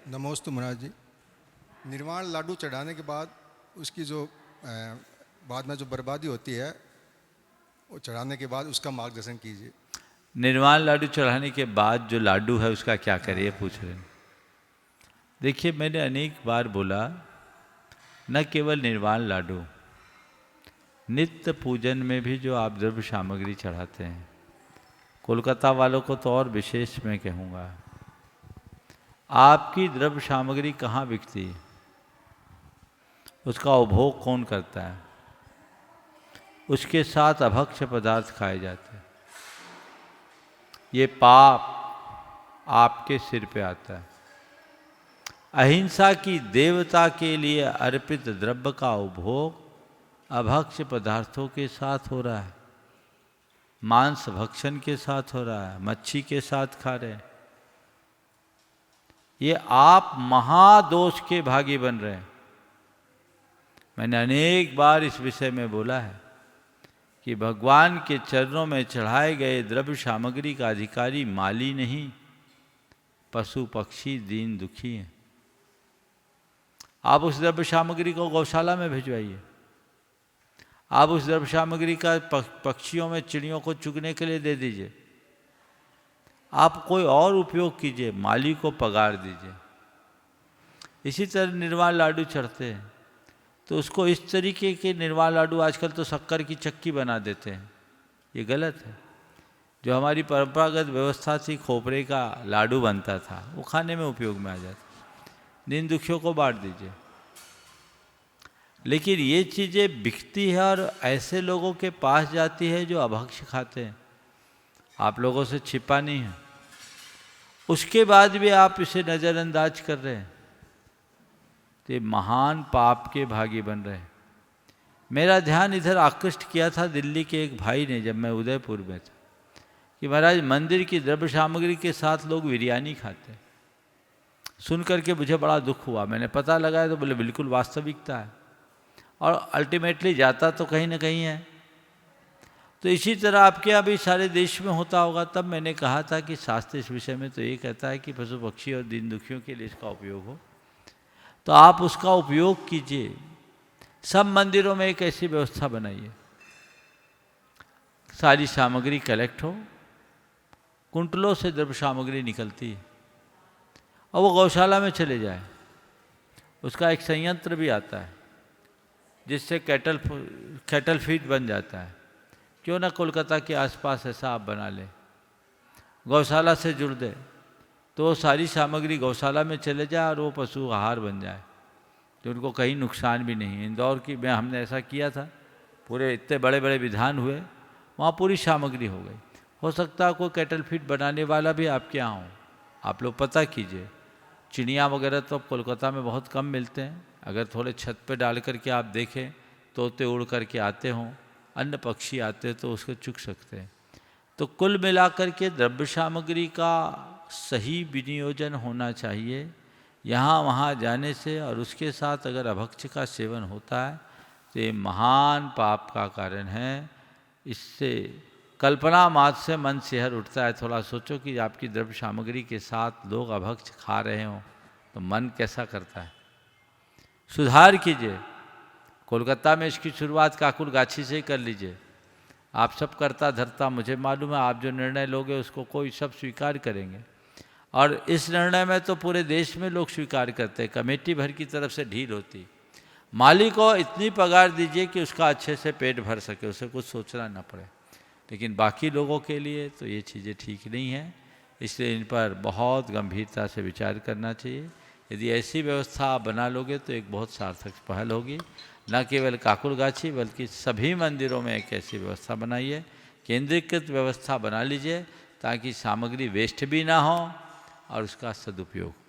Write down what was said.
नमोस्तु महाराज जी। निर्वाण लाडू चढ़ाने के बाद उसकी जो बाद में जो बर्बादी होती है वो चढ़ाने के बाद उसका मार्गदर्शन कीजिए। निर्वाण लाडू चढ़ाने के बाद जो लाडू है उसका क्या करिए पूछ रहे हैं। देखिए, मैंने अनेक बार बोला, न केवल निर्वाण लाडू, नित्य पूजन में भी जो आप द्रव्य सामग्री चढ़ाते हैं, कोलकाता वालों को तो और विशेष मैं कहूँगा, आपकी द्रव्य सामग्री कहाँ बिकती है, उसका उपभोग कौन करता है, उसके साथ अभक्ष्य पदार्थ खाए जाते हैं। ये पाप आपके सिर पे आता है। अहिंसा की देवता के लिए अर्पित द्रव्य का उपभोग अभक्ष्य पदार्थों के साथ हो रहा है, मांस भक्षण के साथ हो रहा है, मच्छी के साथ खा रहे हैं। ये आप महादोष के भागी बन रहे हैं। मैंने अनेक बार इस विषय में बोला है कि भगवान के चरणों में चढ़ाए गए द्रव्य सामग्री का अधिकारी माली नहीं, पशु पक्षी दीन दुखी हैं। आप उस द्रव्य सामग्री को गौशाला में भिजवाइए, आप उस द्रव्य सामग्री का पक्षियों में चिड़ियों को चुगने के लिए दे दीजिए, आप कोई और उपयोग कीजिए, माली को पगार दीजिए। इसी तरह निर्वाण लाडू चढ़ते हैं तो उसको इस तरीके के निर्वाण लाडू, आजकल तो शक्कर की चक्की बना देते हैं, ये गलत है। जो हमारी परंपरागत व्यवस्था थी, खोपरे का लाडू बनता था, वो खाने में उपयोग में आ जाता। दीन दुखियों को बांट दीजिए। लेकिन ये चीज़ें बिकती है और ऐसे लोगों के पास जाती है जो अभक्ष्य खाते हैं, आप लोगों से छिपा नहीं है। उसके बाद भी आप इसे नज़रअंदाज कर रहे हैं तो महान पाप के भागी बन रहे हैं। मेरा ध्यान इधर आकृष्ट किया था दिल्ली के एक भाई ने, जब मैं उदयपुर में था, कि महाराज मंदिर की द्रव्य सामग्री के साथ लोग बिरयानी खाते हैं। सुन करके मुझे बड़ा दुख हुआ। मैंने पता लगाया तो बोले बिल्कुल वास्तविकता है, और अल्टीमेटली जाता तो कहीं ना कहीं है। तो इसी तरह आपके यहाँ भी सारे देश में होता होगा। तब मैंने कहा था कि शास्त्र इस विषय में तो ये कहता है कि पशु पक्षी और दीन दुखियों के लिए इसका उपयोग हो, तो आप उसका उपयोग कीजिए। सब मंदिरों में एक ऐसी व्यवस्था बनाइए, सारी सामग्री कलेक्ट हो, कुंटलों से द्रव्य सामग्री निकलती है और वो गौशाला में चले जाए। उसका एक संयंत्र भी आता है जिससे कैटल फीड बन जाता है। क्यों ना कोलकाता के आसपास ऐसा आप बना लें, गौशाला से जुड़ दे, तो वो सारी सामग्री गौशाला में चले जाए और वो पशु आहार बन जाए, तो उनको कहीं नुकसान भी नहीं। इंदौर की में हमने ऐसा किया था, पूरे इतने बड़े बड़े विधान हुए, वहाँ पूरी सामग्री हो गई। हो सकता है कोई कैटल फीड बनाने वाला भी आपके यहाँ हो, आप लोग पता कीजिए। चिड़िया वगैरह तो अब कोलकाता में बहुत कम मिलते हैं। अगर थोड़े छत पे डाल करके आप देखें, तोते उड़ करके आते हों, अन्य पक्षी आते हैं, तो उसको चुग सकते हैं। तो कुल मिलाकर के द्रव्य सामग्री का सही विनियोजन होना चाहिए। यहाँ वहाँ जाने से और उसके साथ अगर अभक्ष्य का सेवन होता है तो ये महान पाप का कारण है। इससे कल्पना मात्र से मन सिहर उठता है। थोड़ा सोचो कि आपकी द्रव्य सामग्री के साथ लोग अभक्ष्य खा रहे हों तो मन कैसा करता है। सुधार कीजिए। कोलकाता में इसकी शुरुआत काकुल गाछी से ही कर लीजिए। आप सब करता धरता, मुझे मालूम है आप जो निर्णय लोगे उसको कोई सब स्वीकार करेंगे, और इस निर्णय में तो पूरे देश में लोग स्वीकार करते हैं। कमेटी भर की तरफ से ढील होती। माली को इतनी पगार दीजिए कि उसका अच्छे से पेट भर सके, उसे कुछ सोचना ना पड़े। लेकिन बाकी लोगों के लिए तो ये चीज़ें ठीक नहीं हैं, इसलिए इन पर बहुत गंभीरता से विचार करना चाहिए। यदि ऐसी व्यवस्था आप बना लोगे तो एक बहुत सार्थक पहल होगी। न केवल काकुलगाछी बल्कि सभी मंदिरों में एक ऐसी व्यवस्था बनाइए, केंद्रीकृत व्यवस्था बना लीजिए, ताकि सामग्री वेस्ट भी ना हो और उसका सदुपयोग हो।